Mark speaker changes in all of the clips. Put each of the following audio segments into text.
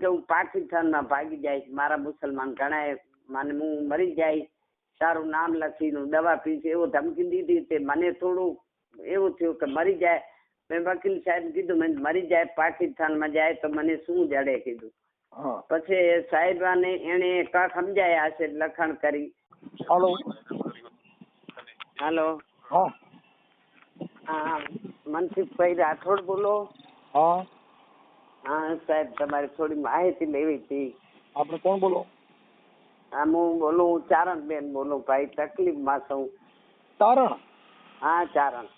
Speaker 1: કે હું પાકિસ્તાનમાં ભાગી જઈશ, મારા મુસલમાન ઘણા મને હું મરી જઈશ, તારું નામ લખીને દવા પીશ એવો ધમકી દીધી. તે મને થોડું એવું થયું કે મરી જાય. મેં વકીલ સાહેબ કીધું મેં મરી જાય પાકિસ્તાનમાં જાય તો મને શું જડે કીધું. પછી સાહેબાને એને કાંક સમજાયા હશે લખાણ કરી. હાલો હા મનસુખભાઈ રાઠોડ બોલો?
Speaker 2: હા
Speaker 1: સાહેબ તમારે થોડી માહિતી લેવી હતી.
Speaker 2: આપણે કોણ બોલો?
Speaker 1: હા હું બોલું ચારણબેન બોલું ભાઈ, તકલીફમાં છું.
Speaker 2: ચારણ?
Speaker 1: હા ચારણ.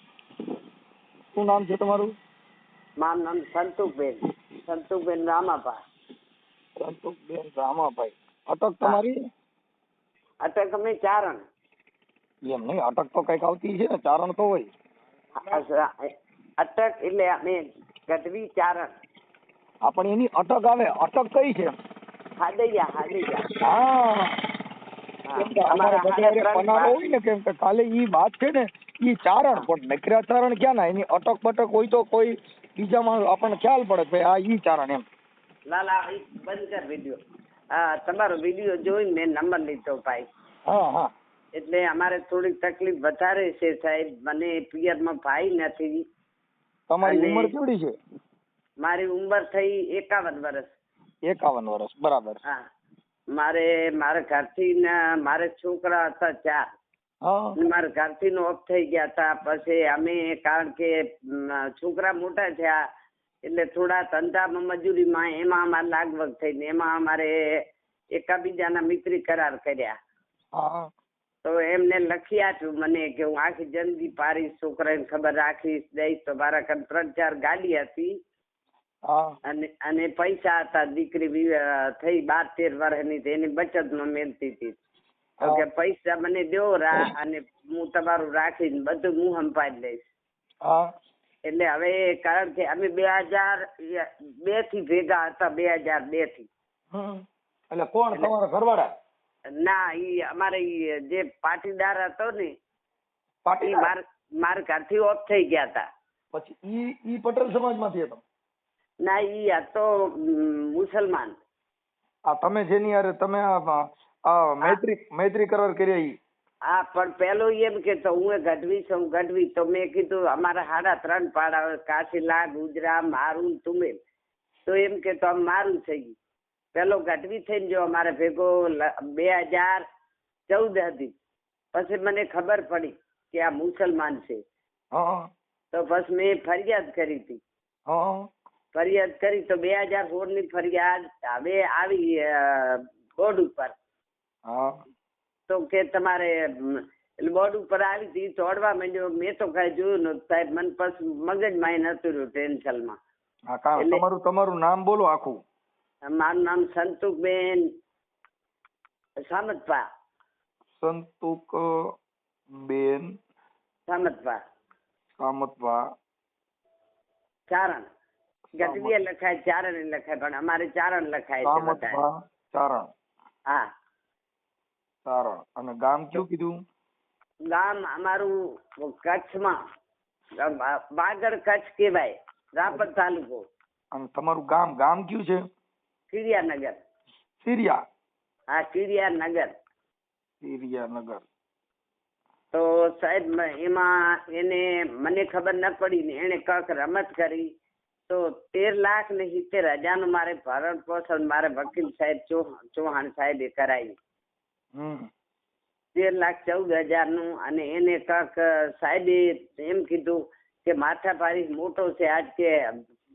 Speaker 2: શું નામ છે તમારું?
Speaker 1: મારું નામ સંતુકબેન રામાભાઈ.
Speaker 2: સંતુકબેન રામાભાઈ. અટક તમારી?
Speaker 1: અટક અમે ચારણ.
Speaker 2: એમ નહીં, અટક તો કઈક આવતી છે ને, ચારણ તો હોય.
Speaker 1: અટક એટલે અમે ગઢવી ચારણ.
Speaker 2: પણ એની અટક આવે, અટક કઈ છે?
Speaker 1: હાદૈયા.
Speaker 2: અમારા પનારો હોય ને, કેમ કે કાલે ઈ વાત છે ને, ઈ ચારણ પણ નકરા ચારણ ક્યાં ના, એની અટક બટક હોય તો કોઈ બીજામાં આપણને ખ્યાલ પડે કે આ ઈ ચારણ એમ.
Speaker 1: લાલા બંધ કર વિડીયો. હા તમારો વિડીયો જોઈને મેં નંબર લીધો ભાઈ.
Speaker 2: હા
Speaker 1: એટલે અમારે થોડીક તકલીફ વધારે છે સાહેબ. મને પિયરમાં ભાઈ નથી.
Speaker 2: તમારી ઉંમર કેવડી છે?
Speaker 1: મારી ઉંમર થઈ 51 વર્ષ.
Speaker 2: 51 વર્ષ, બરાબર.
Speaker 1: હા મારા ઘરથી મારે છોકરા હતા 4. મારા ઘરથી નો ઓફ થઈ ગયા હતા. પછી અમે કારણ કે છોકરા મોટા થયા એટલે થોડા ધંધામાં મજૂરીમાં એમાં અમારે લાગવગ થઈને એમાં અમારે એકાબીજાના મિત્રી કરાર કર્યા. તો એમને લખી આપ્યું મને કે હું આખી જિંદગી પાડીશ, છોકરાને ખબર રાખીશ, દઈશ. તો મારા ઘર 3-4 ગાડી હતી અને પૈસા હતા. દીકરી થઈ 12-13 વર્ષની, એની બચતમાં મેળતી હતી. તો કે પૈસા મને દો અને હું તમારું રાખીને બધું હું સંભાળી લઈશ. એટલે હવે કારણ કે અમે 2002 થી ભેગા હતા. 2002 થી.
Speaker 2: એટલે કોણ તમારા ઘરવાળા?
Speaker 1: ના, ઈ અમારે જે પાટીદાર હતો ને, મારા ઘરથી ઓફ થઈ ગયા હતા.
Speaker 2: પછી ઈ પટેલ સમાજ માંથી હતો?
Speaker 1: ના, ઈ હતો મુસલમાન.
Speaker 2: તમે જેની હારે તમે મૈત્રી કરાર કર્યા ઈ?
Speaker 1: હા, પણ પેલો એમ કે હું ગઢવી છું, ગઢવી. તો મેં કીધું અમારા 3.5 પાડા, કાશીલા, ગુજરા, મારું, તુમેલ. તો એમ કે તો મારું થઈ ગયું. પેલો ગઢવી થઈને જો અમારે ભેગો 2014 હતી. પછી મને ખબર પડી કે આ મુસલમાન છે. તો પછી મેં ફરિયાદ કરી હતી. ફરિયાદ કરી તો 2016 ની ફરિયાદ હવે આવી બોર્ડ ઉપર. તો કે તમારે બોર્ડ ઉપર આવી હતી, તોડવા માંડ્યો. મેં તો કઈ જોયું નતું સાહેબ. મને પછી મગજમાં નતું રહ્યું, ટેન્શનમાં.
Speaker 2: તમારું નામ બોલો આખું.
Speaker 1: મારું નામ સંતુકબેન સામતભા.
Speaker 2: સંતુકબેન સામતભા.
Speaker 1: ચારણ. ગઢવીએ લખાય, ચારણ લખાય, પણ અમારે ચારણ લખાય છે.
Speaker 2: ચારણ.
Speaker 1: હા
Speaker 2: ચારણ. અને ગામ કયું કીધું?
Speaker 1: ગામ અમારું કચ્છમાં વાગડ કચ્છ કેવાય, રાપર તાલુકો.
Speaker 2: અને તમારું ગામ કયું છે?
Speaker 1: કિરિયાનગર.
Speaker 2: સિરિયા?
Speaker 1: હા, કિરિયાનગર. તો સાહેબ એમાં એને મને ખબર ન પડી ને એને કાંક રમત કરી. તો 13,70,000 નું મારે ભરણ પોષણ મારે વકીલ સાહેબ ચૌહાણ સાહેબે કરાવી. 13,14,000 નું. અને એને કાંક સાહેબે એમ કીધું કે માથાભારી મોટો છે, આજ કે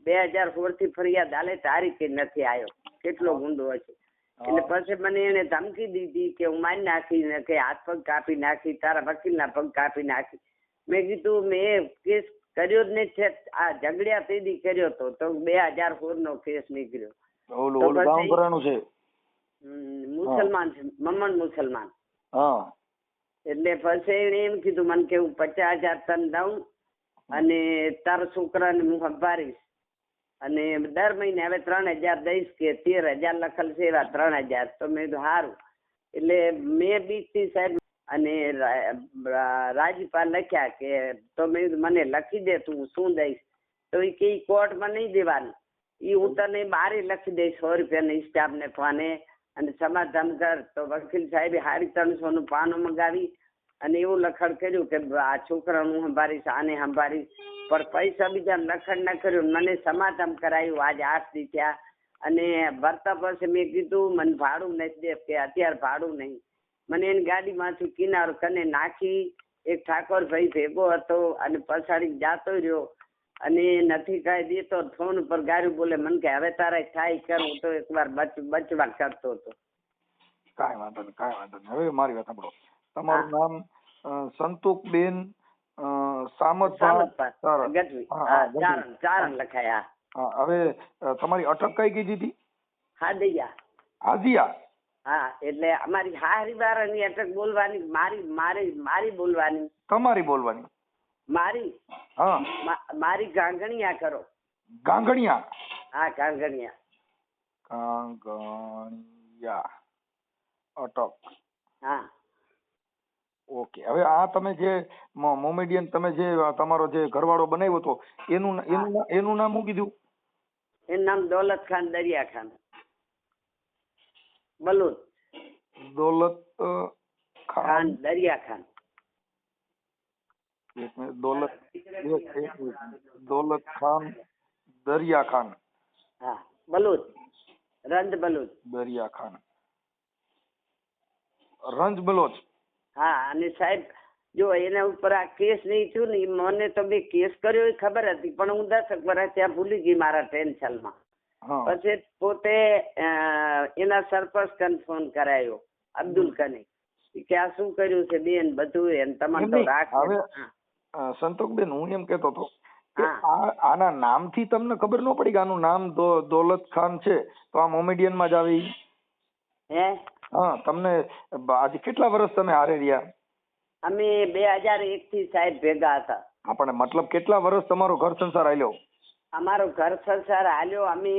Speaker 1: 2016 થી ફરિયાદ હાલે તારી કે નથી આવ્યો. કેટલો ગુંડો હશે. એટલે પછી મને એને ધમકી દીધી કે હું મારી નાખી, કે હાથ પગ કાપી નાખી, તારા વકીલના પગ કાપી નાખી. મેં કીધું મેં કેસ કર્યો જ નહીં છે. આ ઝઘડ્યા તેદી કર્યો તો 2016 નો કેસ નીકળ્યો. મુસલમાન છે, મમ્મણ મુસલમાન. એટલે પછી એને એમ કીધું મને કે હું 50,000 તન દઉં અને તારા છોકરાને હું સંભાળીશ અને દર મહિને હવે 3,000 દઈશ, કે 13,000 લખેલ છે એવા 3,000. તો મેં કીધું સારું. એટલે મેં બીજથી સાહેબ અને રાજ્યપાલ લખ્યા કે તો મેં મને લખી દે તું શું દઈશ. તો એ કે કોર્ટમાં નહીં દેવાનું, ઈ હું તને બારે લખી દઈશ 100 રૂપિયાની સ્ટાફ ને ફોને અને સમાધાન કર. તો વકીલ સાહેબે 350 નું પાનું મંગાવી અને એવું લખણ કર્યું કે આ છોકરાનું સંભાળીશ, આને સંભાળીશ, પણ પૈસા બીજા લખણ ના કર્યું. મને સમાધાન કરાયું આજે 8 દી થયા. અને ભરતા પછી મેં કીધું મને ભાડું નથી દે, કે અત્યારે ભાડું નહીં. મને એની ગાડીમાંથી કિનારો કને નાખી. એક ઠાકોરભાઈ ભેગો હતો અને પછાડી જાતો રહ્યો અને નથી કાંઈ દેતો. ફોન ઉપર ગારું બોલે. મને કે હવે તારે થાય કર. હું તો એકવાર બચવા કરતો હતો.
Speaker 2: કાંઈ વાંધો નહીં. હવે મારી વાત સાંભળો. તમારું નામ સંતોકબેન સામતભા
Speaker 1: ગઢવી. ચારણ લખાયા.
Speaker 2: હવે તમારી અટક કઈ કીધી હતી? હાદિયા.
Speaker 1: હા, એટલે અમારી હારી વાળાની અટક બોલવાની, મારી બોલવાની,
Speaker 2: તમારી બોલવાની,
Speaker 1: મારી.
Speaker 2: હા,
Speaker 1: મારી ગાંગણિયા કરો.
Speaker 2: ગાંગણિયા?
Speaker 1: હા, ગાંગણિયા
Speaker 2: અટક.
Speaker 1: હા,
Speaker 2: ઓકે. હવે આ તમે જે મોમેડિયન તમે જે તમારો જે ઘરવાળો બનાવ્યો હતો એનું નામ શું કીધું?
Speaker 1: એનું નામ દોલત ખાન દરિયા ખાન બલુત.
Speaker 2: દોલત ખાન
Speaker 1: દરિયા ખાન.
Speaker 2: દોલત ખાન દરિયા ખાન.
Speaker 1: હા, બલુત. રંજ બલુત.
Speaker 2: દરિયા ખાન રંજ બલોચ.
Speaker 1: હા, અને સાહેબ જો એના ઉપર આ કેસ નહીં થયું ને, મને તો મેં કેસ કર્યો એ ખબર હતી, પણ હું 10 વર્ષ ત્યાં ભૂલી ગઈ મારા ટેન્શનમાં. પછી પોતે એના સરપંચ કન ફોન કરાયો, અબ્દુલ કને, કે આ શું કર્યું છે બેન બધું એમ તમારે તો રાખ.
Speaker 2: હવે સંતોકબેન, હું એમ કેતો હતો કે આના નામથી તમને ખબર ન પડી કે આનું નામ દોલત ખાન છે તો આ મોમેડિયન માં જ આવી?
Speaker 1: હે?
Speaker 2: હા, તમને આજે કેટલા વર્ષ તમે હારે રહ્યા?
Speaker 1: અમે 2001 થી સાહેબ ભેગા હતા.
Speaker 2: આપણે મતલબ કેટલા વર્ષ તમારો ઘર સંસાર હાલ્યો?
Speaker 1: અમારો ઘર સંસાર હાલ્યો અમે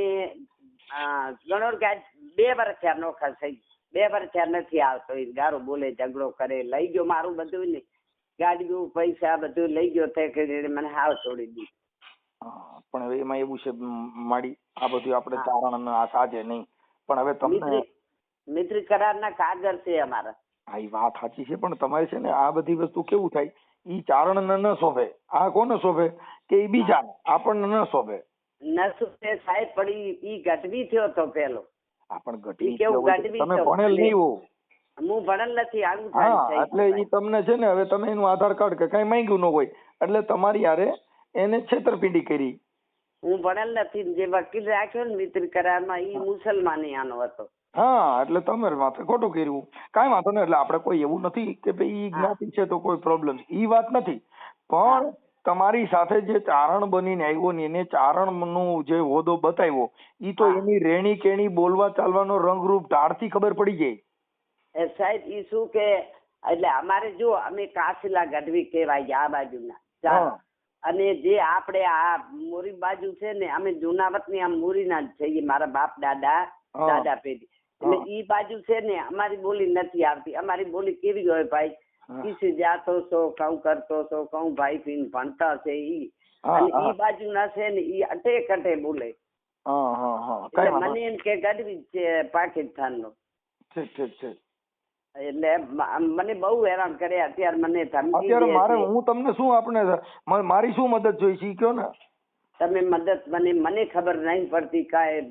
Speaker 1: ગણો કે 2 વર્ષ થયા નોખા થઈ. 2 વર્ષ થયા નથી આવતો. એ ગારો બોલે, ઝઘડો કરે, લઈ ગયો મારું બધું ને, ગાડીઓ પૈસા બધું લઈ ગયો. તે કરીને મને હાવ છોડી દીધી.
Speaker 2: પણ હવે એમાં એવું છે માડી, આ બધું આપણે ચારણ આ સાજે નહીં, પણ હવે તમને
Speaker 1: મિત્રી કરારના કાગળ છે અમારા.
Speaker 2: હા, એ વાત સાચી છે, પણ તમારે છે ને આ બધી વસ્તુ કેવું થાય, ઈ ચારણ ને ન શોભે. આ કોને શોભે? કે ઈ બીજા આપણને ન શોભે.
Speaker 1: ન શોભે સાહેબ, પણ ઈ ગઢવી થયો તો પેલો.
Speaker 2: પણ ગઢવી
Speaker 1: કેવું ગઢવી?
Speaker 2: તમે ભણેલ નહીં હો.
Speaker 1: હું ભણેલ નથી.
Speaker 2: હા, એટલે ઈ તમને છે ને, હવે તમે એનું આધાર કાર્ડ કે કઈ માંગ્યું ન હોય એટલે તમારી યારે એને છેતરપિંડી કરી.
Speaker 1: હું ભણેલ નથી. જે વકીલ રાખ્યો ને મિત્રી કરારમાં, ઈ મુસલમાનિયાનો હતો.
Speaker 2: હા, એટલે તમે માથે ખોટું કર્યું. કાંઈ વાંધો નહીં. એટલે આપણે કોઈ એવું નથી કે ભાઈ ઈ જ્ઞાતિ છે તો કોઈ પ્રોબ્લેમ, ઈ વાત નથી. પણ તમારી સાથે જે ચારણ બનીને આવ્યો ને, એને ચારણ નું જે હોદો બતાવ્યો, ઈ તો એની રેણી કેણી, બોલવા ચાલવાનો રંગરૂપ ઢાળથી ખબર પડી જાય.
Speaker 1: સાહેબ ઈ શું કે, એટલે અમારે જો અમે કાસલા ગઢવી કહેવાય આ બાજુના, અને જે આપણે આ મોરી બાજુ છે ને, અમે જુનાવત ની આમ મોરીના જ છીએ. મારા બાપ દાદા પેઢી. એટલે ઈ બાજુ છે ને અમારી બોલી નથી આવતી. અમારી બોલી કેવી હોય ભાઈ, કિસી જાતો છો, કઉ કરતો છો, કઉ ભાઈ પીન ભણતા છે ઈ. અને ઈ બાજુ ના છે ને ઈ અટે કટે બોલે. મને એમ કે ગઢવી છે પાકિસ્તાન નો. એટલે મને બહુ હેરાન કરે. અત્યારે મને ધમકી દે છે.
Speaker 2: હું તમને શું, આપણે મારી શું મદદ જોઈ છે કયો ને?
Speaker 1: તમે મદદ મને ખબર નહીં પડતી કાંઈ.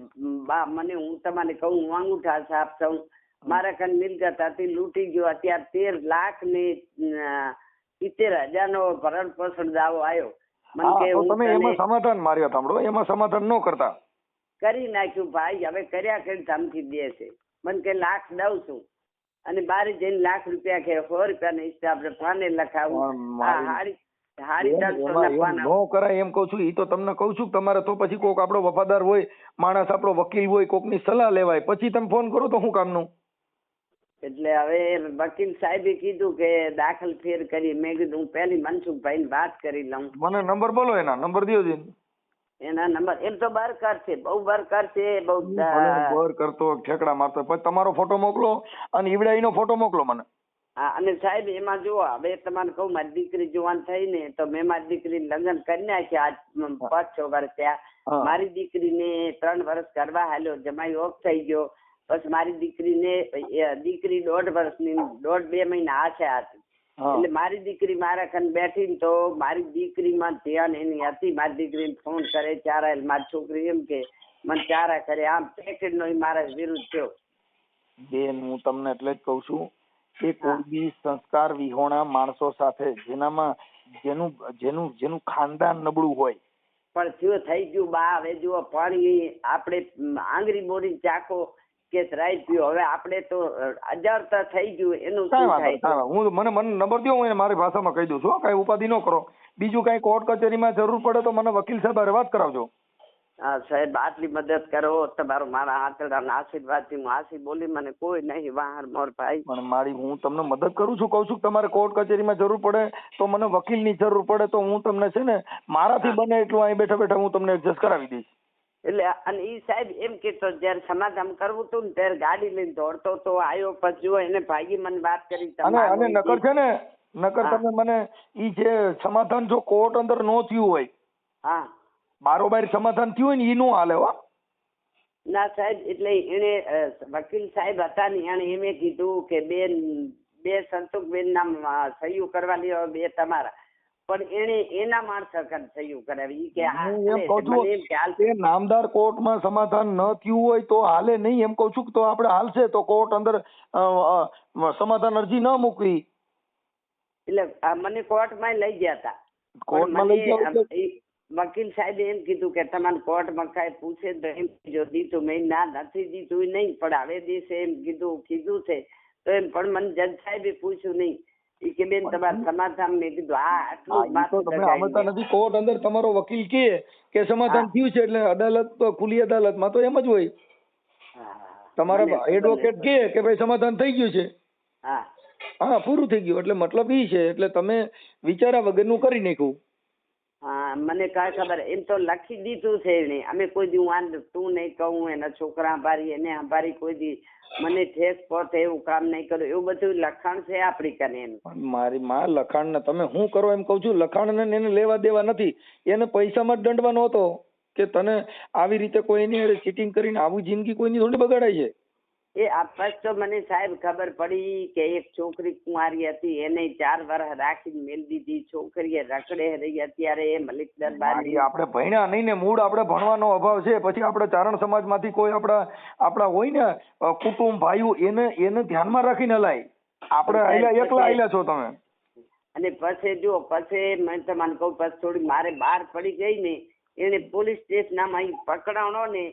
Speaker 1: મને હું તમને કહું, હું અંગૂઠા સાફ છું. મારા કન મિલકત હતી, લૂંટી ગયો. અત્યારે 13,70,000 નો ભરણ પોષણ દાવો આવ્યો. મને કે
Speaker 2: તમે એમાં સમાધાન માર્યા સાંભળો, એમાં સમાધાન ન કરતા?
Speaker 1: કરી નાખ્યું ભાઈ. હવે કર્યા કરી ધમકી દે છે. મને કે લાખ દઉં છું અને બારી જઈને લાખ રૂપિયા કે 100 રૂપિયા હિસાબે પાને લખાવું.
Speaker 2: નો કરાય એમ કઉ છું. ઈ તો તમને કઉ છું તમારે તો પછી કોક આપણો વફાદાર હોય માણસ, આપણો વકીલ હોય, કોક ની સલાહ લેવાય પછી તમે ફોન કરો તો શું કામનું?
Speaker 1: એટલે હવે વકીલ સાહેબે કીધું કે દાખલ ફેર કરી. મેં કીધું હું પેલી મનસુખભાઈ ને વાત કરી લઉં.
Speaker 2: મને નંબર બોલો, એના નંબર દો.
Speaker 1: એના નંબર એમ તો બરકર છે, બહુ બરકર છે, બહુ
Speaker 2: બર કરતો ઠેકડા મારતો. પછી તમારો ફોટો મોકલો અને ઈવડાઈ નો ફોટો મોકલો મને.
Speaker 1: હા, અને સાહેબ એમાં જુઓ, હવે તમારે કહું, મારી દીકરી જુવાન થઈ ને તો મેં મારી દીકરી લગ્ન કરી નાખ્યા. આજ 5-6 વર્ષ થયા.
Speaker 2: હા.
Speaker 1: મારી દીકરીને 3 વર્ષ કરવા હાલ્યો, જમાઈ ઓફ થઈ ગયો, પછી મારી દીકરીને દીકરી 1.5 વર્ષની 1.5-2 મહિના આછા હતી.
Speaker 2: હા.
Speaker 1: એટલે મારી દીકરી મારા ખન બેઠી ને તો મારી દીકરીમાં ધ્યાન એની હતી. મારી દીકરીને ફોન કરે ચારા, મારી છોકરી એમ કે મને ચારા કરે, આમ પેકેટ નો મારા વિરુદ્ધ થયો.
Speaker 2: બેન હું તમને એટલે જ કઉ છું કે કોઈ બી સંસ્કાર વિહોણા માણસો સાથે જેનામાં જેનું ખાનદાન નબળું હોય
Speaker 1: પણ થયું થઈ ગયું બા. હવે જુઓ પાણી આપણે આંગળી બોરી ચાકો કે રાઈ પીઓ, હવે આપણે તો અજારતા થઈ ગયું એનું શું થાય?
Speaker 2: હું મને નંબર દો, હું મારી ભાષામાં કહી દઉં છું, કઈ ઉપાધિ ન કરો. બીજું કઈ કોર્ટ કચેરીમાં જરૂર પડે તો મને વકીલ સાહેબ હારે વાત કરાવજો.
Speaker 1: હા સાહેબ, આટલી મદદ કરો તમારો, મારા આંતરડાના આશીર્વાદથી હું હાસી બોલી, મને કોઈ નહીં વાહર મોર ભાઈ.
Speaker 2: પણ હું તમને મદદ કરું છું, કઉ છું તમારે કોર્ટ કચેરીમાં જરૂર પડે તો મને વકીલની જરૂર પડે તો હું તમને છે ને મારાથી બને એટલું અહીં બેઠા બેઠા હું તમને એડજસ્ટ કરાવી દઈશ.
Speaker 1: એટલે અને ઈ સાહેબ એમ કેતો જયારે સમાધાન કરવું હતું ને ત્યારે ગાડી લઈને દોડતો તો આવ્યો, પછી જો એને ભાગી મને વાત કરી.
Speaker 2: અને નકર છે ને નકર તમે મને ઈ જે સમાધાન જો કોર્ટ અંદર નો થયું હોય,
Speaker 1: હા
Speaker 2: બારોબાર સમાધાન થયું હોય ને ઈ નો હાલે હો.
Speaker 1: ના સાહેબ, એટલે એને વકીલ સાહેબ હતા ને એને એમ કીધું કે બેન, 2 સંતોષબેન ના સહયું કરવા લ્યો, 2 તમારા. પણ એને એના માણસ સહયું કરાવી કે
Speaker 2: નામદાર કોર્ટમાં સમાધાન ન થયું હોય તો હાલે નહીં, એમ કઉ છું. તો આપણે હાલશે તો કોર્ટ અંદર સમાધાન અરજી ન મૂકવી.
Speaker 1: એટલે મને કોર્ટમાં લઈ ગયા હતા.
Speaker 2: કોર્ટમાં લઈ ગયા
Speaker 1: વકીલ સાહેબે એમ કીધું કે તમારે કોર્ટમાં કઈ પૂછે તો એમ જો દીધું, મેં ના નથી દીધું નહીં, પણ હવે દિવસે એમ કીધું છે તો એમ. પણ મને જજ સાહેબે પૂછ્યું નહીં કે બેન તમારે સમાધાન, મેં કીધું હા આટલું
Speaker 2: નથી. કોર્ટ અંદર તમારો વકીલ કે સમાધાન થયું છે એટલે અદાલત ખુલ્લી અદાલતમાં તો એમ જ હોય. તમારા એડવોકેટ કે ભાઈ સમાધાન થઈ ગયું છે, હા પૂરું થઈ ગયું, એટલે મતલબ ઈ છે. એટલે તમે વિચારા વગરનું કરી નાખ્યું.
Speaker 1: હા મને કઈ ખબર, એમ તો લખી દીધું છે એને. અમે કોઈ દી તું નહીં કહું, એના છોકરા સંભાળી એને સંભાળી, કોઈ દી મને ઠેસ પહોંચે એવું કામ નહીં કર્યું, એવું બધું લખાણ છે આપણી કને એનું.
Speaker 2: મારી માં લખાણ ને તમે શું કરો એમ કઉ છું. લખાણ ને એને લેવા દેવા નથી, એને પૈસામાં જ દંડવાનો હતો કે તને આવી રીતે કોઈની ચીટિંગ કરીને આવું જિંદગી કોઈની થોડી બગાડાય છે.
Speaker 1: એ આપસ તો મને સાહેબ ખબર પડી કે એક છોકરી કુંવારી હતી, એને 4 વર્ષ રાખીને મેલ દીધી. છોકરીએ રખડે રહી, અત્યારે એ મલિક દરબારી.
Speaker 2: આપણે ભણ્યા નહીં ને, મૂળ આપણે ભણવાનો અભાવ છે. પછી આપણે ચારણ સમાજ માંથી કોઈ આપણા હોય ને કુટુંબ ભાઈઓ એને ધ્યાનમાં રાખીને હલાય. આપણે એકલા આયલા છો તમે.
Speaker 1: અને પછી જો પછી મેં તમને કહું, પછી થોડી મારે બહાર પડી ગઈ ને, એને પોલીસ સ્ટેશનમાં પકડાણો ને,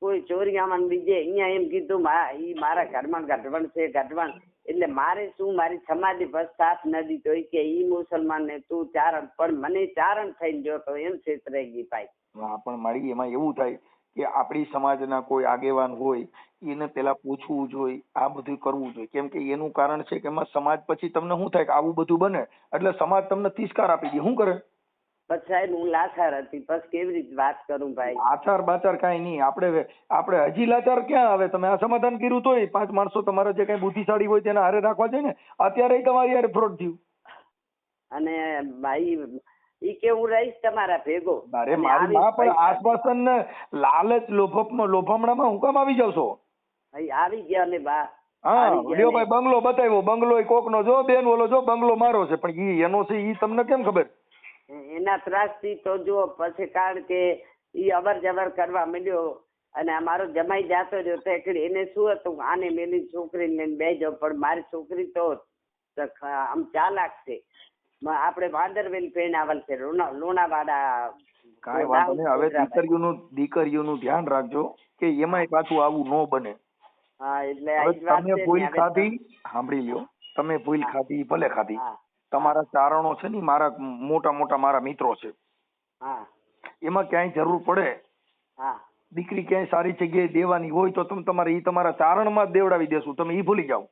Speaker 1: કોઈ ચોરિયામાં બીજે અહીંયા એમ કીધું ઈ મારા ઘરમાં ગઢવણ છે, ગઢવણ. એટલે મારે શું, મારી સમાધિ બસ સાથ ન દીધો કે ઈ મુસલમાન ને તું ચારણ, પણ મને ચારણ થઈને જો તો એમ છેતરાઈ ગઈ ભાઈ.
Speaker 2: પણ મારી એમાં એવું થાય કે આપણી સમાજના કોઈ આગેવાન હોય એને પેલા પૂછવું જોઈએ, આ બધું કરવું જોઈએ. કેમ કે એનું કારણ છે કે એમાં સમાજ પછી તમને શું થાય કે આવું બધું બને એટલે સમાજ તમને તિરસ્કાર આપી દે. શું કરે?
Speaker 1: પછી સાહેબ હું લાચાર હતી, પછી કેવી રીતે વાત કરું ભાઈ?
Speaker 2: લાચાર બાચાર કઈ નહીં, આપણે હજી લાચાર ક્યાં આવે? તમે આ સમાધાન કર્યું તોય 5 માણસો તમારા જે કઈ બુદ્ધિશાળી હોય તેના હારે રાખવા છે ને. અત્યારે તમારી હારે ફ્રોડ થયું.
Speaker 1: અને ભાઈ ઈ કે હું રહીશ તમારા ભેગો.
Speaker 2: અરે મારી માં, પણ આશ્વાસન ને લાલચ લોભામણામાં હું કામ આવી જાવ છો?
Speaker 1: આવી ગયા ને બા.
Speaker 2: હા લ્યો ભાઈ, બંગલો બતાવ્યો, બંગલો કોક નો જો બેન, ઓલો જો બંગલો મારો છે, પણ ઈ એનો છે ઈ તમને કેમ ખબર?
Speaker 1: એના ત્રાસથી તો જો પછી, કારણ કે ઈ અવર જવર કરવા મળ્યો અને અમારો જમાઈ જાતો રહ્યો તો એને શું હતું, આને મેલી છોકરીને લઈને બે જાવ. પણ મારી છોકરી તો આમ ચાલાક છે. આપણે વાંદરવેલ પહેણાવલ છે, લુણાવાડા.
Speaker 2: કાંઈ વાંધો નહીં. હવે દીકરીઓનું ધ્યાન રાખજો કે એમાંય પાછું આવું ન બને.
Speaker 1: હા એટલે
Speaker 2: તમે ભૂલ ખાધી, સાંભળી લ્યો, તમે ભૂલ ખાધી ભલે ખાધી. તમારા ચારણો છે ને મારા મોટા મારા મિત્રો છે. એમાં ક્યાંય જરૂર પડે, દીકરી ક્યાંય સારી જગ્યાએ દેવાની હોય તો તમે તમારા ચારણમાં જ દેવડાવી દેશું. તમે ઈ ભૂલી જાઓ.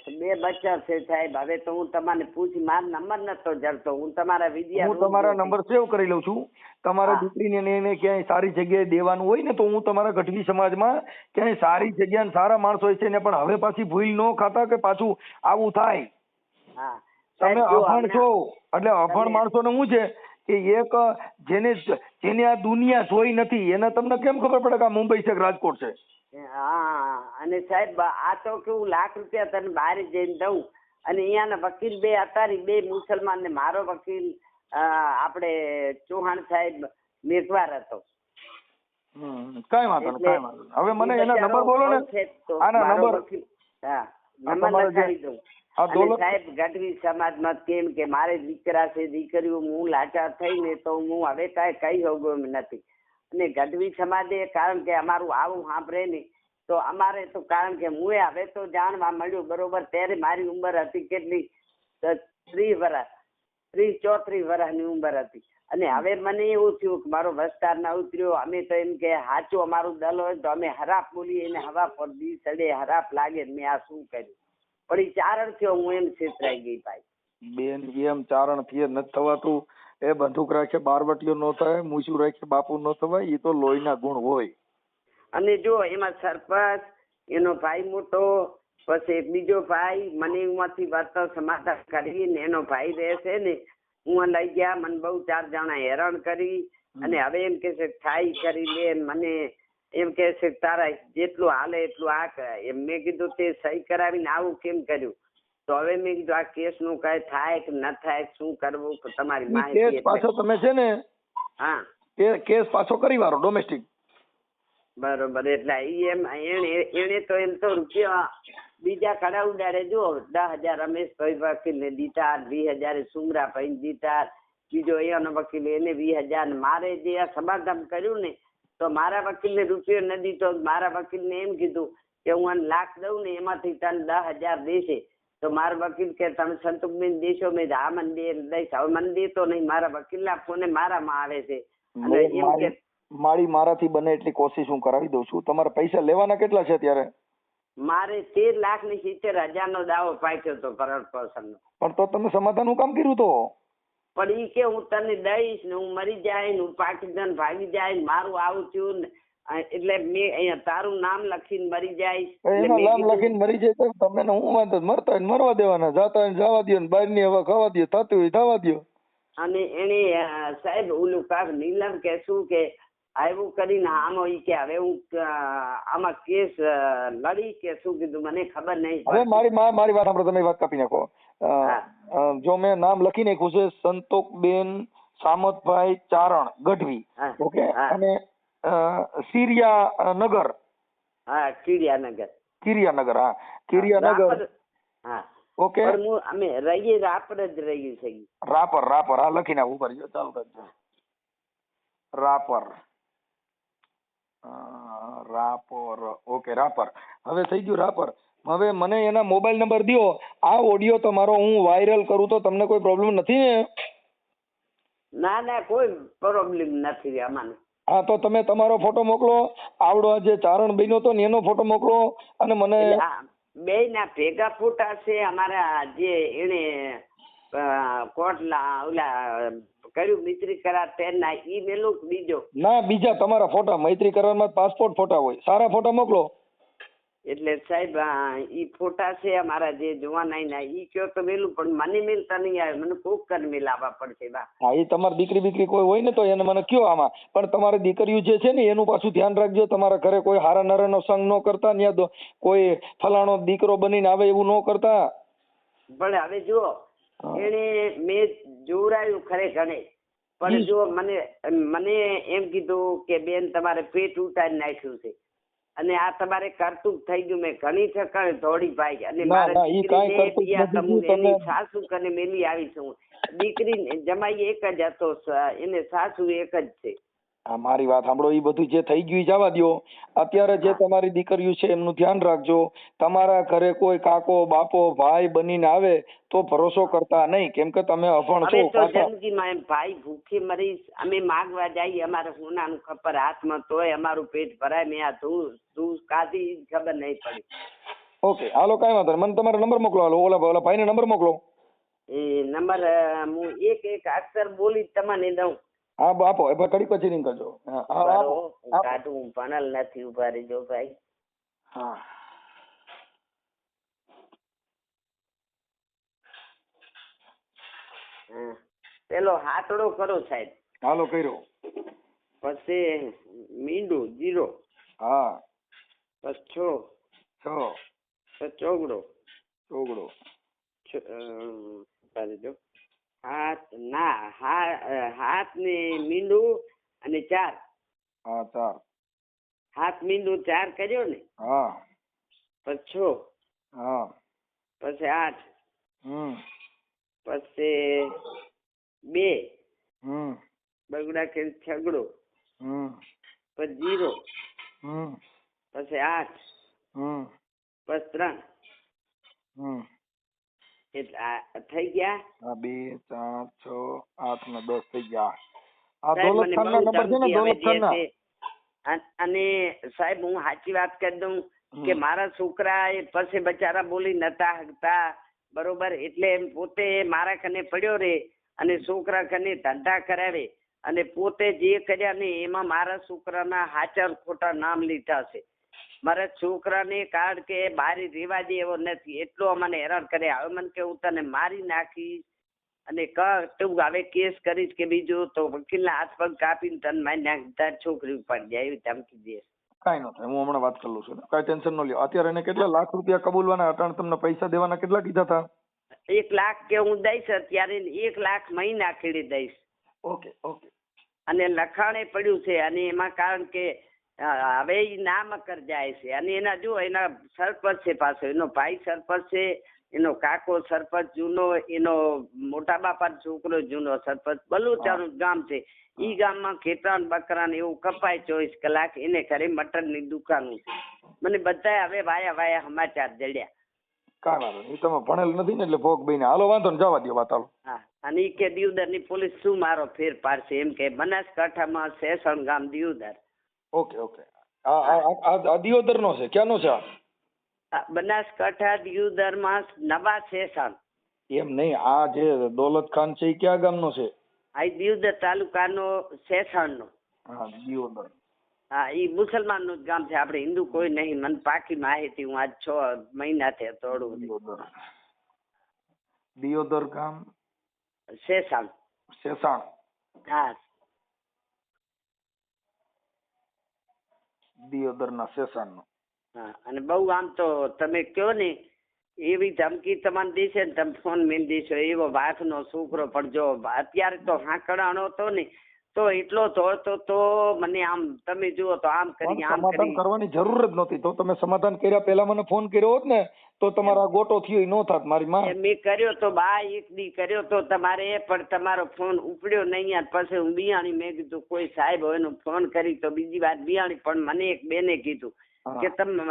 Speaker 1: 2 બચ્ચા છે સાહેબ. હવે તો હું તમને પૂછી, મારો નંબર નતો જડતો. હું તમારા
Speaker 2: નંબર સેવ કરી લઉં છું. તમારા દીકરીને એને ક્યાંય સારી જગ્યાએ દેવાનું હોય ને તો હું તમારા ગઢવી સમાજમાં ક્યાંય સારી જગ્યા સારા માણસો હોય છે ને, પણ હવે પાછી ભૂલ ન ખાતા કે પાછું આવું થાય. તમે અભણ છો એટલે અભણ માણસો ને શું છે એ એક જેને આ દુનિયા જોઈ નથી એને તમને કેમ ખબર પડે કે આ મુંબઈ છે કે રાજકોટ છે?
Speaker 1: હા, અને સાહેબ આ તો કેવું લાખ રૂપિયા તને બહાર જઈને દઉં, અને અહીંયાના વકીલ બે હતા, બે મુસલમાન, ને મારો વકીલ આપણે ચૌહાણ સાહેબ મેઘવાર હતો.
Speaker 2: કઈ વાંધો નહીં. હવે મને એના નંબર બોલો ને. આના નંબર
Speaker 1: હા, નંબર લખાવી દઉં. અને સાહેબ ગઢવી સમાજમાં કેમ કે મારે દીકરા છે, દીકરીઓ, હું લાચાર થઈને તો હું હવે કાંઈ કહી શકું એમ નથી. અને ગઢવી સમાજે કારણ કે અમારું આવું સાંભળે ને તો અમારે તો કારણ કે હું હવે તો જાણવા મળ્યું બરોબર. ત્યારે મારી ઉંમર હતી કેટલી, 30 વર્ષ, 34 વર્ષની ઉંમર હતી. અને હવે મને એવું થયું કે મારો વસ્તાર ના ઉતર્યો. અમે તો એમ કે સાચું અમારું દલ હોય તો અમે હરાપ બોલીએ ને હવા પર દી સડે હરાપ લાગે. મેં આ શું કર્યું? પણ એ ચારણ થયો, હું એમ છેતરાઈ ગઈ ભાઈ.
Speaker 2: બેન એમ ચારણ થી નથી થવાતું. એ બંદૂક રાખે બારવટીયો ન થાય, મૂછું રાખે બાપુ ન થવાય. એ તો લોહીના ગુણ હોય.
Speaker 1: અને જો એમાં સરપંચ, એનો ભાઈ મોટો, પછી એક બીજો ભાઈ, મને એમાંથી વાર્તા સમાધાન કરીને એનો ભાઈ રહેશે ને, હું લઈ ગયા. મને બહુ 4 જણા હેરાન કરી. અને હવે એમ કે છે થાય કરી લે. મને એમ કે છે તારા જેટલું હાલે એટલું આ કરે એમ. મેં કીધું તે સહી કરાવીને આવું કેમ કર્યું? તો હવે મેં કીધું આ કેસ નું કઈ થાય કે ન થાય, શું કરવું તમારી માહિતી.
Speaker 2: પાછો તમે છે ને
Speaker 1: હા
Speaker 2: કેસ પાછો કરી વાળો ડોમેસ્ટિક.
Speaker 1: બરોબર. એટલે એમ એને તો એમ તો રૂપિયા બીજા કડા ઉડાડે. જો 10,000 રમેશભાઈ વકીલ ને દીધા, 20,000 સુમરાભાઈ દીધા, બીજો એનો વકીલ એને 20,000. મારે જે આ સમાધાન કર્યું ને તો મારા વકીલ ને રૂપિયો ન દીધો. મારા વકીલ ને એમ કીધું કે હું લાખ દઉં ને એમાંથી તને 10,000 દેશે. તો મારા વકીલ કે તમે સંતોષબેન દેશો? મેં આ મને દઈશ. હવે મને દેતો નહીં. મારા વકીલ ના ફોને મારામાં આવે છે. અને એમ કે
Speaker 2: મારાથી બને એટલી કોશિશ હું કરાવી દઉં છું. તમારે પૈસા લેવાના કેટલા છે ત્યારે?
Speaker 1: મારે 13,70,000 નો દાવો પાક્યો હતો ભરણ પોષણ નો.
Speaker 2: પણ તો તમે સમાધાન નું કામ કર્યું તો?
Speaker 1: પણ ઈ કે હું તને દઈશ ને હું મરી જાય ને હું પાકિસ્તાન ભાગી જાય ને મારું આવું થયું ને એટલે મેં અહીંયા તારું નામ લખીને મરી જાય.
Speaker 2: એનું નામ લખીને મરી જાય તો તમે હું વાંધો? મરતા હોય મરવા દેવાના, જાતા હોય જવા દો, બહાર ની હવા ખાવા દો, થતું હોય થવા દો.
Speaker 1: અને એને સાહેબ ઓલું કાક નીલમ કે શું કે આવું કરીને આમાં ઈ કે હવે હું આમાં કેસ લડી કે શું કીધું મને ખબર નહીં.
Speaker 2: હવે મારી વાત સાંભળો, તમે વાત કાપી નાખો. જો મેં નામ લખી નાખ્યું છે સંતોકબેન સામતભાઈ ચારણ ગઢવી, ઓકે, અને સિરિયા નગર.
Speaker 1: હા, કિરિયાનગર.
Speaker 2: હા, કિરિયાનગર.
Speaker 1: હા,
Speaker 2: ઓકે.
Speaker 1: અમે રહીએ રાપર જ રહીએ છીએ.
Speaker 2: રાપર. હા, લખી નાખું. ઉપર જો ચાલુ કરજો. રાપર. ઓકે, રાપર. હવે થઈ ગયું રાપર. હવે મને એના મોબાઈલ નંબર દો. આ ઓડિયો તમારો હું વાયરલ કરું તો તમને કોઈ પ્રોબ્લેમ નથી ને?
Speaker 1: ના, કોઈ પ્રોબ્લેમ નથી આમાં.
Speaker 2: હા, તો તમે તમારો ફોટો મોકલો. આવડો જે ચારણ બન્યો હતો ને એનો ફોટો મોકલો. અને મને
Speaker 1: બે ના ભેગા ફોટા છે અમારા. જે એને કોટલા ઓલા કર્યું મૈત્રી કરાર તેના ઈ મેલું બીજો
Speaker 2: ના, બીજા તમારા ફોટા મૈત્રી કરારમાં પાસપોર્ટ ફોટા હોય, સારા ફોટા મોકલો. એટલે
Speaker 1: સાહેબ ઈ ફોટા છે અમારા જે જોવાના ના. ઈ કયો તો મેલું પણ મને મેલતા નહીં આવે. મને કોક કર મેલાવા પડશે.
Speaker 2: હા, એ તમારી દીકરી કોઈ હોય ને તો એને મને કયો આમાં. પણ તમારી દીકરીઓ જે છે ને એનું પાછું ધ્યાન રાખજો. તમારા ઘરે કોઈ હારા નરાનો સંગ ન કરતા, ત્યાં કોઈ ફલાણો દીકરો બનીને આવે એવું ન કરતા.
Speaker 1: પણ હવે જો એને મેં જોવરાયું ખરેખર, પણ જો મને એમ કીધું કે બેન તમારે પેટ ઉતારી નાખ્યું છે અને આ તમારે કરતું થઈ ગયું. મેં ઘણી ઠકાણે દોડી ભાઈ અને એની સાસુ કને મેલી આવી છું. દીકરી જમાઈ એક જ હતો, એને સાસુ એક જ છે.
Speaker 2: હા, મારી વાત સાંભળો. એ બધું જે થઈ ગયું જવા દો. અત્યારે જે તમારી દીકરીઓ છે એમનું ધ્યાન રાખજો. તમારા ઘરે કોઈ કાકો બાપો ભાઈ બનીને આવે તો ભરોસો કરતા નહીં, કેમ કે તમે અભણ છો.
Speaker 1: જિંદગીમાં એમ ભાઈ ભૂખી મરીશ. અમે માગવા જઈએ અમારે સોનાનું ખબર હાથમાં તોય અમારું પેટ ભરાય. મેં આ તું કાઢી ખબર નહીં પડી.
Speaker 2: ઓકે, હાલો, કઈ વાંધો નહીં. મને તમારો નંબર મોકલો. હાલો, ઓલા ભાઈને નંબર મોકલો.
Speaker 1: એ નંબર હું એક અક્ષર બોલી તમને દઉં.
Speaker 2: હા, આપો. એ ઘડી પછી રિંગ કરજો.
Speaker 1: કાઢું ભણલ નથી. ઉભા રહેજો ભાઈ.
Speaker 2: હા,
Speaker 1: પેલો હાથડો કરો સાહેબ.
Speaker 2: હાલો કર્યો.
Speaker 1: પછી મીંડું 0.
Speaker 2: હા.
Speaker 1: પછી 6. પછી ચોગડો. હાથ ને મીંડું અને 4.
Speaker 2: હા 4.
Speaker 1: હાથ મીંડું 4 કર્યો ને.
Speaker 2: હા.
Speaker 1: પછી 6.
Speaker 2: હા.
Speaker 1: પછી 8. પછી 2. બગડા કે છગડો. પછી 0. પછી 8. પછી 3. એટલે થઈ ગયા.
Speaker 2: 2 4 6 8 ને 10 થઈ ગયા. આ
Speaker 1: સાહેબ,
Speaker 2: દોલત ખાન ના નંબર છે ને, દોલત ખાન ના.
Speaker 1: અને સાહેબ હું સાચી વાત કરી દઉં કે મારા છોકરા એ પછી બચારા બોલી નતા હકતા, બરોબર, એટલે એમ પોતે મારા કને પડ્યો રે અને છોકરા કને ધંધા કરાવે અને પોતે જે કર્યા ને એમાં મારા છોકરાના હાચર ખોટા નામ લીધા છે. મારા છોકરાને કારણ કે બારી રેવા દે એવો નથી, એટલો અમને હેરાન કરે. હવે મને કે હું તને મારી નાખીશ અને તું હવે કેસ કરીશ કે બીજું તો વકીલના હાથ પગ કાપીને તને મારી નાખ, તારી છોકરી ઉપાડી જાય એવી ધમકી દે.
Speaker 2: કઈ ન થાય, હું હમણાં વાત કરી લઉં છું, કઈ ટેન્શન ન લ્યો. અત્યારે એને કેટલા લાખ રૂપિયા કબૂલવાના હતા? તમને પૈસા દેવાના કેટલા કીધા હતા?
Speaker 1: 1 લાખ કે હું દઈશ, અત્યારે 1 લાખ મહિના ખેડી દઈશ.
Speaker 2: ઓકે.
Speaker 1: અને લખાણે પડ્યું છે અને એમાં કારણ કે હવે એ નામ કર જાય છે અને એના જો એના સરપંચ છે, પાછો એનો ભાઈ સરપંચ છે, એનો કાકો સરપંચ જૂનો, એનો મોટા બાપાનો છોકરો જૂનો સરપંચ. બલુચાનું ગામ છે. ઈ ગામમાં ખેતરાન બકરાન એવું કપાય 24 કલાક. એને ઘરે મટનની દુકાનો છે. મને બધા હવે વાયા સમાચાર જડ્યા.
Speaker 2: કાંઈ વાંધો નહીં, તમે ભણેલ નથી ને એટલે ભોગ બઈને. હાલો વાંધો ને, જવા દો વાત. હાલો.
Speaker 1: હા, અને ઈ કે દિયોદરની પોલીસ શું મારો ફેર પાડશે એમ કે બનાસકાંઠામાં સેસણ ગામ દિયોદર.
Speaker 2: ઓકે. આ દિયોદર નો છે? ક્યાંનો છે આ?
Speaker 1: બનાસકાંઠા દિયોદરમાં નવા સેસણ.
Speaker 2: એમ નહીં, આ જે દોલત ખાન છે એ ક્યાં ગામનો છે?
Speaker 1: આ દિયોદર તાલુકાનો સેસણ નો.
Speaker 2: હા, દિયોદર.
Speaker 1: હા, ઈ મુસલમાન નું ગામ છે. આપણે હિન્દુ કોઈ નહીં. મને પાકી માહિતી, હું આજ 6 મહિનાથી તોડું.
Speaker 2: દિયોદર ગામ
Speaker 1: સેસણ. હા,
Speaker 2: દિયોદર ના સેસણ નો.
Speaker 1: હા. અને બહુ આમ તો તમે કયો ને એવી ધમકી તમને દેશે ને, તમે ફોન મેળ દેશો એવો વાઘ નો છોકરો. પણ જો અત્યારે તો હાંકડાનો હતો ને તો એટલો દોડતો તો મને આમ તમે જુઓ તો આમ કરી આમ
Speaker 2: સમાધાન
Speaker 1: કરી.
Speaker 2: કરવાની જરૂર જ નહોતી. તો તમે સમાધાન કર્યા પહેલા મને ફોન કર્યો હોત ને તો તમારા ગોટો થયો ન થાત. મારી માં
Speaker 1: મેં કર્યો તો બા એક દી કર્યો તો તમારે, પણ તમારો ફોન ઉપડ્યો નહીં. પછી હું બિયાણી, મેં કીધું કોઈ સાહેબ હોય એનો ફોન કરી તો બીજી વાત બિયાણી. પણ મને એક બેને કીધું કે તમે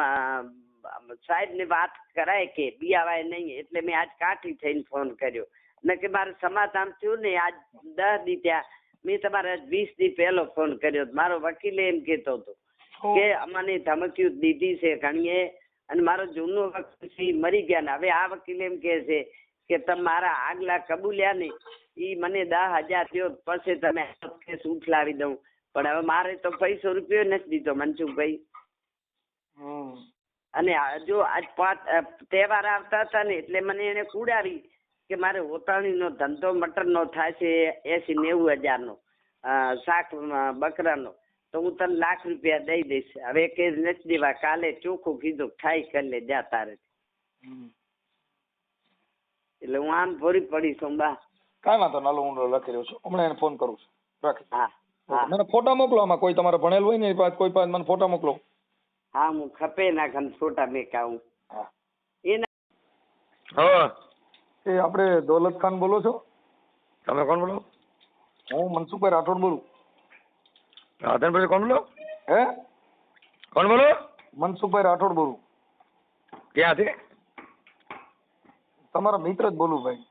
Speaker 1: સાહેબ ને વાત કરાય કે બિયાવાય નહીં. એટલે મેં આજ કાઠી થઈને ફોન કર્યો ને કે મારે સમાધાન થયું ને. આજ 10 દી ત્યાં મેં તમારે 20 દી પહેલો ફોન કર્યો. મારો વકીલ એમ કેતો હતો કે અમને ધમકીઓ દીધી છે ઘણીએ અને મારો જૂનો વકીલ મરી ગયા ને હવે આ વકીલ એમ કે છે કે તમારા આગલા કબૂલ્યા ને ઈ મને 10,000 થયો પછી તમે કેસ ઉઠલાવી દઉં. પણ હવે મારે તો પૈસો રૂપિયો નથી દીધો મનસુખભાઈ. અને જો આજ 5 તહેવાર આવતા હતા ને એટલે મને એને કુડાવી કે મારે ઓતાણીનો ધંધો મટનનો થાય છે 80-90 હજારનો, શાક બકરાનો, તો હું તને લાખ રૂપિયા દઈ દઈશ. હવે કે નથી દેવા. કાલે ચોખ્ખું કીધું ખાઈ કરી લે જા તારે. એટલે હું આમ ભરી પડી છું બા.
Speaker 2: કાંઈ વાંધો ના, હું લખી રહ્યો છું, હમણાં એને ફોન કરું છું. રાખી.
Speaker 1: હા,
Speaker 2: મને ફોટા મોકલો. આમાં કોઈ તમારે ભણેલ હોય ને કોઈ પાસે મને ફોટા મોકલો.
Speaker 1: હા, હું ખપે ના ખન ફોટા મેકાવું.
Speaker 2: હા.
Speaker 3: હા,
Speaker 2: એ આપણે દોલત ખાન બોલો છો?
Speaker 3: તમે કોણ બોલો?
Speaker 2: હું મનસુખભાઈ રાઠોડ બોલું.
Speaker 3: રાધનભાઈ કોણ બોલો?
Speaker 2: હે,
Speaker 3: કોણ બોલો?
Speaker 2: મનસુખભાઈ રાઠોડ બોલું.
Speaker 3: ક્યાંથી?
Speaker 2: તમારા મિત્ર જ બોલું ભાઈ.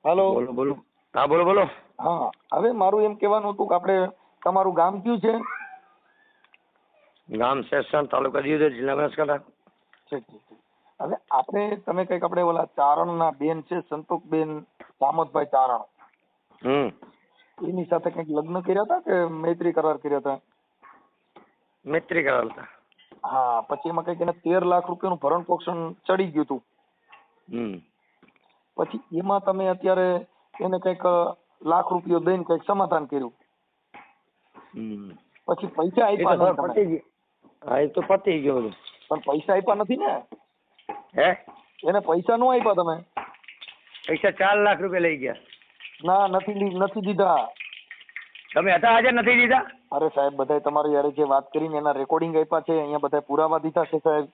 Speaker 2: હાલો.
Speaker 3: બોલો. હા, બોલો.
Speaker 2: હા, હવે મારું એમ કહેવાનું હતું કે આપણે તમારું ગામ કયું છે?
Speaker 3: ગામ સેસણ, તાલુકા દિયોદર, જિલ્લા બનાસકાંઠા.
Speaker 2: હવે આપણે તમે કઈક આપણે ઓલા ચારણના બેન છે સંતોષબેન સામતભાઈ ચારણ, એની સાથે કઈક લગ્ન કર્યા હતા કે મૈત્રી કરાર કર્યા હતા?
Speaker 3: મૈત્રી કરાર હતા.
Speaker 2: હા, પછી એમાં કઈક એને 13 લાખ રૂપિયાનું ભરણ પોષણ ચડી ગયું હતું. પછી એમાં તમે અત્યારે એને કંઈક લાખ રૂપિયો દઈને કંઈક સમાધાન કર્યું, પછી પૈસા આપ્યા નહીં તમે.
Speaker 3: પતી ગયું. હા એ તો પતી ગયું બધું.
Speaker 2: પણ પૈસા આપ્યા નથી ને?
Speaker 3: હે
Speaker 2: એને પૈસા નો આપ્યા તમે?
Speaker 3: પૈસા 4 લાખ રૂપિયા લઈ ગયા.
Speaker 2: ના, નથી દીધા.
Speaker 3: તમે હતા હાજર, નથી દીધા?
Speaker 2: અરે સાહેબ, બધાય તમારી યારે જે વાત કરીને એના રેકોર્ડિંગ આપ્યા છે, અહીંયા બધા પુરાવા દીધા છે સાહેબ.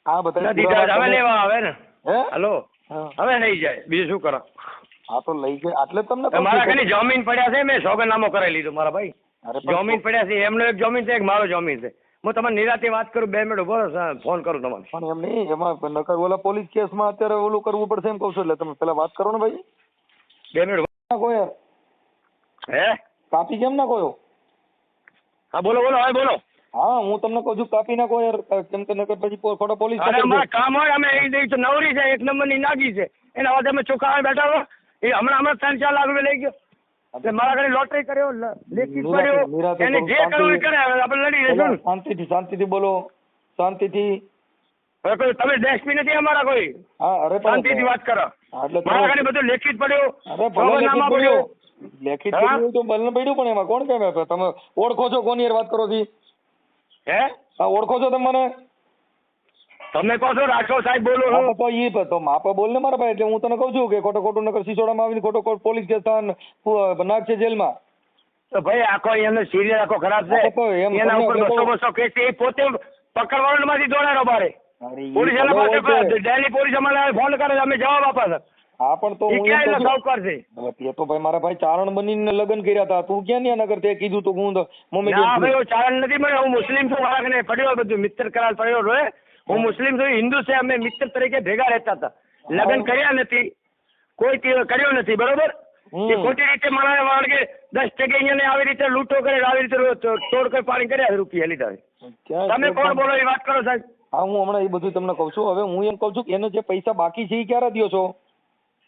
Speaker 2: આ બધા
Speaker 3: દીધા હવે લેવા આવે ને.
Speaker 2: હે?
Speaker 3: હલો, હવે લઈ જાય, બીજું શું કરો?
Speaker 2: હા તો લઈ જાય એટલે તમને કહું છું.
Speaker 3: મારા ઘણી જમીન પડ્યા છે, મેં સોગંદનામું કરાવી લીધું મારા ભાઈ.
Speaker 2: અરે પણ
Speaker 3: જમીન પડ્યા છે, એમનો એક જમીન છે, એક મારો જમીન છે. હું તમારે નિરાતે વાત કરું, 2 મિનિટ ઉભો રહો, ફોન કરું તમારે.
Speaker 2: પણ એમ નહીં, એમાં નકર ઓલા પોલીસ કેસમાં અત્યારે ઓલું કરવું પડશે એમ કહું છું. એટલે તમે પેલા વાત કરો ને ભાઈ.
Speaker 3: 2 મિનિટ.
Speaker 2: કોઈ યાર
Speaker 3: હે
Speaker 2: કાપી કેમ ના કોયો?
Speaker 3: હા બોલો બોલો, હવે બોલો.
Speaker 2: હા હું તમને કહું છું કાપી નાખો યાર, કેમ કે નકર પછી ખોટા પોલીસ
Speaker 3: અરે અમારે કામ હોય, અમે એ તો નવરી છે, 1 નંબરની નાગી છે, એના વાદે અમે ચોખ્ખા બેઠા હો. એ હમણાં 3-4 લાખ રૂપિયા લઈ ગયો. એટલે મારા ઘરે લોટરી કર્યો, લેખિત કર્યો, એને જે કરવું એ કરે, આપણે લડી રહીશું.
Speaker 2: શાંતિથી બોલો, શાંતિથી.
Speaker 3: હવે કોઈ તમે ડેસ્પી નથી અમારા કોઈ.
Speaker 2: હા અરે
Speaker 3: શાંતિથી વાત કરો.
Speaker 2: એટલે
Speaker 3: મારા ઘરે બધું લેખિત પડ્યું,
Speaker 2: અરે ભલે
Speaker 3: સોગંદનામા પડ્યું.
Speaker 2: લેખિત પડ્યું તો ભલે પડ્યું, પણ એમાં કોણ કેમ આપે? તમે ઓળખો છો કોની યાર વાત કરો છો?
Speaker 3: હે
Speaker 2: હા ઓળખો છો તમે મને?
Speaker 3: તમે કહો છો રાઠોડ સાહેબ બોલો છો?
Speaker 2: હા તો ઈ તો માપે બોલ ને મારા ભાઈ. એટલે હું તને કહું છું કે ખોટું નકર સિસોડામાં આવીને ખોટો પોલીસ કેસ નાખશે જેલમાં.
Speaker 3: તો ભાઈ આખો એનો સિરિયલ આખો ખરાબ છે, એના ઉપર 200 કેસ છે, એ પોતે પકડવાનો માંથી દોડારો બારે. પોલીસ એના પાસે ડેલી પોલીસ અમારે ફોન કરે, અમે જવાબ આપે છે.
Speaker 2: હા પણ તો હું
Speaker 3: ક્યાં એટલે સાવકાર છે?
Speaker 2: એ તો ભાઈ મારા ભાઈ ચારણ બનીને લગ્ન કર્યા હતા, તું ક્યાં ન્યા નગર તે કીધું તો હું મમ્મી
Speaker 3: ના ભાઈ હું ચારણ નથી, મને હું મુસ્લિમ છું, મારા ઘરે પડ્યો બધું મિત્ર કરાર પડ્યો હોય. હું મુસ્લિમ છું, હિન્દુ છે, અમે મિત્ર તરીકે ભેગા રહેતા હતા. લગ્ન કર્યા નથી, કોઈ કર્યો નથી, બરોબર? એ ખોટી રીતે મારા વાળગે 10% અહીંયા આવી રીતે લૂંટો કરે, આવી રીતે તોડ કરી પાણી કર્યા રૂપિયા લીધા. તમે કોણ બોલો એ વાત કરો સાહેબ?
Speaker 2: હા હું હમણાં એ બધું તમને કહું છું. હવે હું એમ કહું છું કે એને જે પૈસા બાકી છે એ ક્યારે દો છો?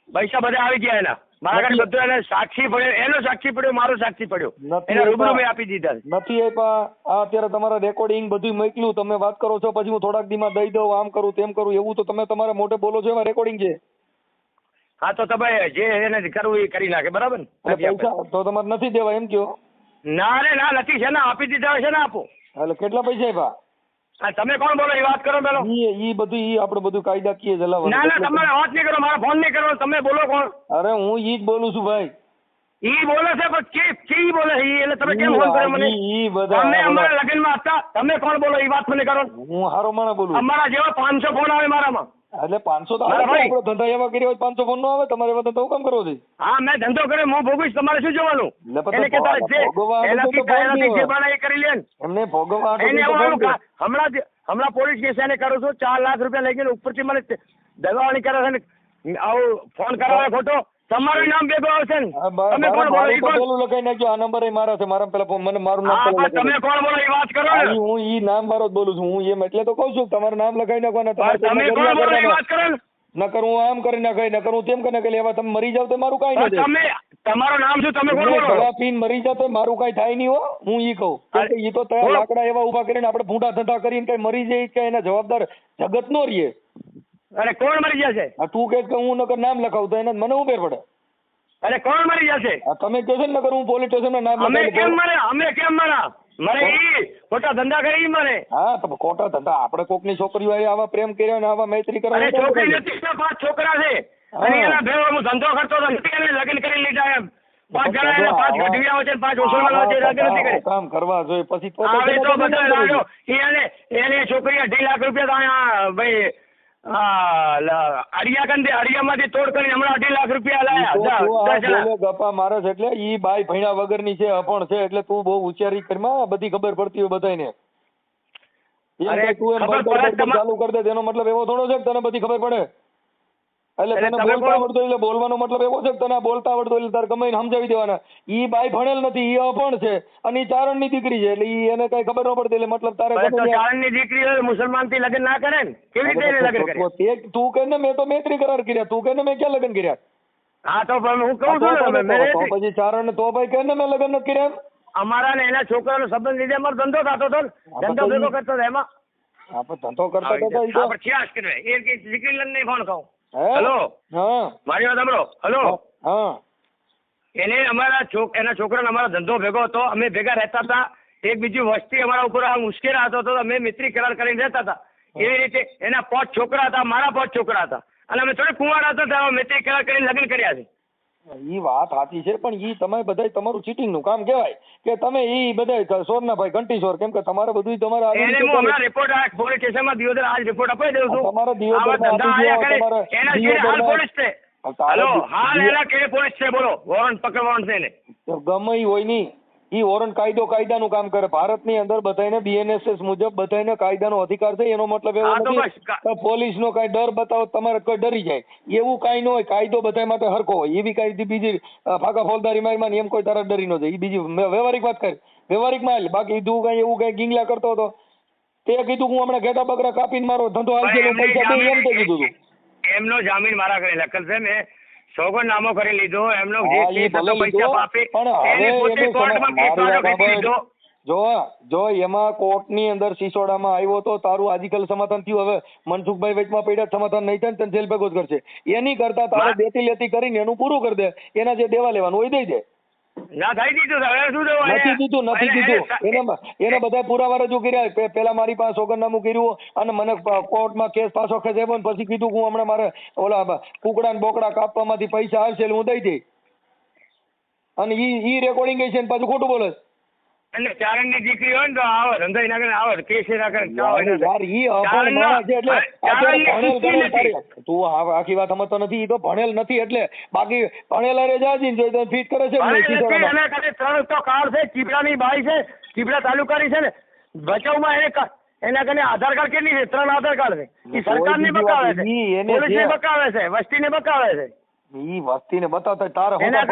Speaker 3: પૈસા બધા આવી ગયા એના. મારા ઘરે બધું એને સાક્ષી પડ્યો, એનો સાક્ષી પડ્યો, મારો સાક્ષી પડ્યો, એના રૂબરૂ મેં આપી દીધા.
Speaker 2: નથી આપ્યા. આ અત્યારે તમારા રેકોર્ડિંગ બધું મોકલ્યું, તમે વાત કરો છો, પછી હું થોડાક દીમાં દઈ દઉં, આમ કરું તેમ કરું, એવું તો તમે તમારા મોઢે બોલો છો, એમાં રેકોર્ડિંગ છે.
Speaker 3: હા તો તમે જે એને કરવું એ કરી નાખે, બરાબર ને?
Speaker 2: પૈસા તો તમારે નથી દેવા એમ કયો?
Speaker 3: ના રે ના, નથી છે ને, આપી દીધા છે ને, આપો.
Speaker 2: એટલે કેટલા પૈસા આપ્યા?
Speaker 3: હા તમે કોણ બોલો એ વાત કરો પેલો.
Speaker 2: ઈ બધું આપણે બધું કાયદાકીય ચલાવવાનું.
Speaker 3: ના ના તમારે વાત નહીં કરો, મારા ફોન નહીં કરો, તમે બોલો કોણ?
Speaker 2: અરે હું ઈ જ બોલું છું ભાઈ.
Speaker 3: ઈ બોલે છે પણ કે બોલે છે એટલે તમે કેમ ફોન કર્યો મને?
Speaker 2: ઈ બધા
Speaker 3: તમે અમારા લગ્નમાં હતા, તમે કોણ બોલો એ વાત મને કરો.
Speaker 2: હું હારો માણસ બોલું.
Speaker 3: અમારા જેવા 500 ફોન આવે મારામાં.
Speaker 2: એટલે 500 તો આવે, આપણો ધંધા એવા કર્યા હોય 500 ફોન નો આવે. તમારે એવા ધંધા કામ કરવો છે? હા
Speaker 3: મેં ધંધો કર્યો, હું ભોગવીશ, તમારે શું જોવાનું? એને કે તારે જે એનાથી જે બના એ કરી લે.
Speaker 2: એમને ભોગવવા
Speaker 3: હમણાં પોલીસ કેસ એને કરું છું, 4 લાખ રૂપિયા લઈ ગયો, ઉપરથી મને દબાવણી કરે છે ને આવું ફોન કરાવે ખોટો. તમારું નામ ભેગું આવશે ને, તમે કોણ બોલો?
Speaker 2: લખાઈ નાખ્યો, આ નંબર મારા છે, મારા પેલા મને મારું નામ.
Speaker 3: તમે કોણ બોલો એ વાત કરો.
Speaker 2: હું ઈ નામ મારો જ બોલું છું. હું એમ એટલે તો કઉ છું તમારું નામ લખાઈ નાખવાના.
Speaker 3: તમે કોણ બોલો એ વાત કરો.
Speaker 2: નકર હું આમ કરી નાખાય, નકર હું તેમ કરી નાખે. એવા તમે મરી જાવ તો મારું કઈ નથી.
Speaker 3: તમે તમારું નામ શું? તમે કોણ બોલો?
Speaker 2: દવા પીને મરી જાવ તો મારું કઈ થાય નહીં હો. હું ઈ કહું કે ઈ તો તૈયાર લાકડા એવા ઉભા કરીને આપણે ભૂંડા ધંધા કરીને કઈ મરી જાય કે એના જવાબદાર જગત નો રહીએ.
Speaker 3: અરે કોણ મરી જશે?
Speaker 2: તું કે હું નકર નામ લખાવું તો એને મને ઉભેર પડે.
Speaker 3: અરે કોણ મરી જશે?
Speaker 2: તમે કહો છો ને નકર હું પોલીસ સ્ટેશન નામ
Speaker 3: અમે કેમ મરા મરે ઈ ખોટા ધંધા કરી મરે.
Speaker 2: હા તો ખોટા ધંધા આપણે કોકની છોકરીઓ આવા પ્રેમ કર્યા ને આવા મૈત્રી
Speaker 3: કર્યા. છોકરી નથી, 5 છોકરા છે અને એના ભેગો હું ધંધો કરતો હતો, એને લગ્ન કરી લીધા. એમ 5 જણા એને 5 ગઢવિયાઓ છે, 5 ઓસરવાળા છે, લગ્ન નથી કરે.
Speaker 2: કામ કરવા જોઈએ પછી તો
Speaker 3: બધા લાગ્યો એને છોકરી 2.5 લાખ રૂપિયા ભાઈ અડિયામાંથી તોડ કરી હમણાં 2.5 લાખ રૂપિયા લાયા.
Speaker 2: ગપ્પા મારે છે એટલે ઈ બાઈ ભણ્યા વગરની છે, અપણ છે, એટલે તું બહુ ઉચ્ચારી કરીમાં બધી ખબર પડતી હોય બધાને. તું ચાલુ કરી દે તેનો મતલબ એવો થોડો છે કે તને બધી ખબર પડે. એટલે તને બોલતા આવડતો એટલે બોલવાનો મતલબ એવો છે કે તને બોલતા આવડતો એટલે તારે ગમે સમજાવી દેવાના. ઈ બાઈ ભણેલ નથી, ઈ અપણ છે અને ઈ ચારણની દીકરી છે, એટલે ઈ એને કઈ ખબર ન પડતી. એટલે મતલબ તારે
Speaker 3: ચારણની દીકરી હોય મુસલમાન થી લગ્ન ના કરે ને, કેવી રીતે લગ્ન કરે?
Speaker 2: તું કહે ને મેં તો મૈત્રી કરાર કર્યા, તું કહે ને મેં ક્યાં લગ્ન કર્યા?
Speaker 3: હા તો હું કહું છું
Speaker 2: પછી ચારણ તો ભાઈ કહે ને મેં લગ્ન નથી કર્યા.
Speaker 3: અમારા ને એના છોકરાનો સંબંધ લીધે અમારો ધંધો થતો હતો, ધંધો ભેગો કરતો હતો એમાં.
Speaker 2: આપણે ધંધો કરતા હતા ઈ તો
Speaker 3: આપણે થયા જ કરે એ કે દીકરી લઈને ફોન કહું
Speaker 2: હે?
Speaker 3: હેલો
Speaker 2: હા
Speaker 3: મારી વાત સાંભળો હેલો
Speaker 2: હા
Speaker 3: એને એના છોકરાને અમારો ધંધો ભેગો હતો અમે ભેગા રહેતા હતા એક બીજી વસ્તી અમારા ઉપર આ મુશ્કેલ હતો તો અમે મિત્રી કરાર કરીને રહેતા હતા એવી રીતે એના 5 છોકરા હતા મારા 5 છોકરા હતા અને અમે થોડી કુંવારા હતા ત્યારે મિત્રી કરાર કરીને લગ્ન કર્યા છે
Speaker 2: ઈ વાત સાચી છે પણ ઈ તમે બધા તમારું ચીટિંગ નું કામ કહેવાય કે તમે ઈ બધા સોરના ભાઈ ઘંટી સોર કેમ કે તમારે બધું તમારે આવી
Speaker 3: એને
Speaker 2: રીતે
Speaker 3: હું હમણાં રિપોર્ટ આ પોલીસ સ્ટેશનમાં દિયોદર આજ રિપોર્ટ અપાઈ દઉં છું
Speaker 2: તમારા દિયોદરમાં
Speaker 3: આવા ધંધા
Speaker 2: આપી
Speaker 3: આયા
Speaker 2: દો,
Speaker 3: કરે.
Speaker 2: તમારા
Speaker 3: એના જેને હાલ
Speaker 2: દિયોદરમાં-
Speaker 3: પોલીસ છે
Speaker 2: તારે
Speaker 3: હલો હાલ
Speaker 2: દિયો-
Speaker 3: એના કે પોલીસ છે બોલો વોરંટ પકડ વોરંટ છે એને
Speaker 2: ગમે ઈ હોય ની ઈ વોરંટ કાયદાનું કામ કરે ભારતની અંદર બધાને બીએનએસએસ મુજબ બધાને કાયદાનો અધિકાર છે એનો મતલબ એવો
Speaker 3: હા, તો
Speaker 2: નથી
Speaker 3: બસ
Speaker 2: કે પોલીસનો કાંઈ ડર બતાવો તમારે કોઈ ડરી જાય એવું કાંઈ ન હોય કાયદો બધા માટે હરખો હોય એવી કાંઈ બીજી ફાકા ફોજદારી માં એમ કોઈ તારા ડરી ન જાય ઈ બીજી વ્યવહારિક વાત કરી વ્યવહારિકમાં હાલ બાકી તું કાંઈ એવું કાંઈ ગીંગલા કરતો હતો તે કીધું હું હમણાં ઘેટા બકરા કાપીને મારો ધંધો હાલ છે પૈસા દે એમ તે કીધું તું
Speaker 3: એમનો જામીન મારા ઘરે લખેલ છે મેં સોગંદનામો કરી લીધો એમનો જે
Speaker 2: હા, ઈ
Speaker 3: કેસ હતો
Speaker 2: ભલે
Speaker 3: પૈસા
Speaker 2: લીધો,
Speaker 3: આપે
Speaker 2: પણ હવે
Speaker 3: એને પોતે
Speaker 2: એનું
Speaker 3: કોર્ટમાં કેસ
Speaker 2: મારી
Speaker 3: વાળો
Speaker 2: વાત
Speaker 3: ખેંચી લીધો
Speaker 2: જો એમાં કોર્ટની અંદર સિસોડામાં આવ્યો તો તારું આજકાલ સમાધાન થયું હવે મનસુખભાઈ વચમાં પડ્યા સમાધાન નહીં થાય ને તને જેલ ભેગો જ કરશે એની કરતા તારે દેતી લેતી કરીને એનું પૂરું કરી દે એના જે દેવા લેવાનું હોય દઈ દે
Speaker 3: ના થઈ દીધું હવે શું દેવું
Speaker 2: નથી દીધું એને બધા પુરાવા રજૂ કર્યા પેલા મારી પાસે સોગંદનામું કર્યું અને મને કોર્ટમાં કેસ પાછો ખેંચાવ્યો ને પછી કીધું કે હું હમણાં મારે ઓલા કુકડા ને બોકડા કાપવામાંથી પૈસા આવશે એટલે હું દઈ દઈ અને ઈ રેકોર્ડિંગ છે ને પાછું ખોટું બોલે
Speaker 3: અને ચારણની દીકરી હોય ને તો આવે ધંધા ના કરે આવે કેસ ના કરે
Speaker 2: યાર ઈ અભણ માણસ છે એટલે અત્યારે ભણેલ ગણેલ તારી તું આખી વાત સમજતો નથી ઈ તો ભણેલ નથી એટલે બાકી ભણેલા રે જાજી ને જો ફીટ કરે છે ને સીધો
Speaker 3: એના ખાલી 3 તો કાર્ડ છે ચીપડાની બાઈ છે ચીપડા તાલુકાની છે ને બચાવમાં એના કને આધાર કાર્ડ કેટલી છે 3 આધાર કાર્ડ છે એ સરકારને બતાવે છે પોલીસને બતાવે છે વસ્તીને બતાવે છે
Speaker 2: ઈ વસ્તીને બતાવતા તારે
Speaker 3: એના